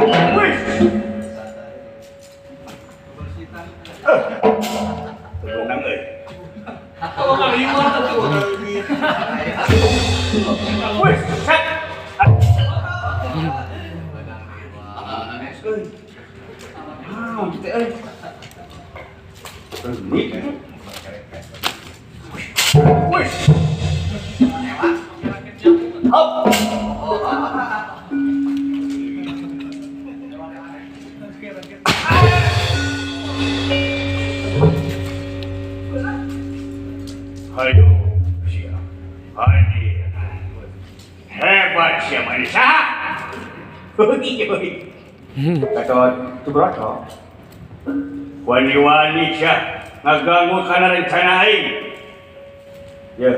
Wih. Tenang euy. Kalau kali mah tuh. Wih, set. Kita euy. Wih. Hop. Aduh, siap. Hadir. Hebat siapa ini? Sah. Gatot, itu berapa? Wani-wani siap ngaganggu karena rencana aing. Ya.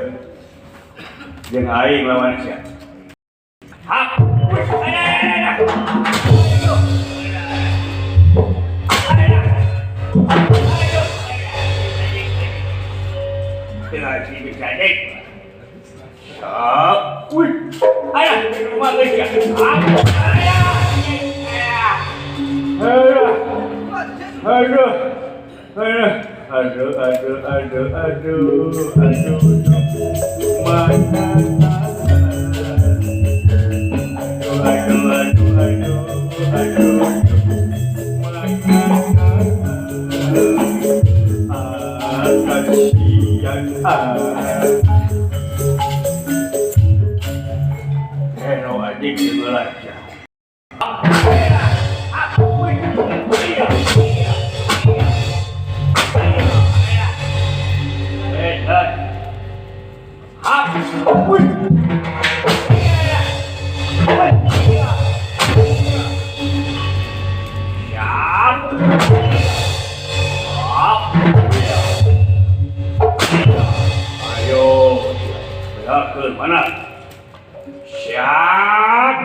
Jeung aing lawan siap. Hap. Dengan si Gatot. Siap. Wih. Ayah, rumah lagi ya. Ayah. Aduh. Mana? Hello adik belajar. Ayo, mana? Siap.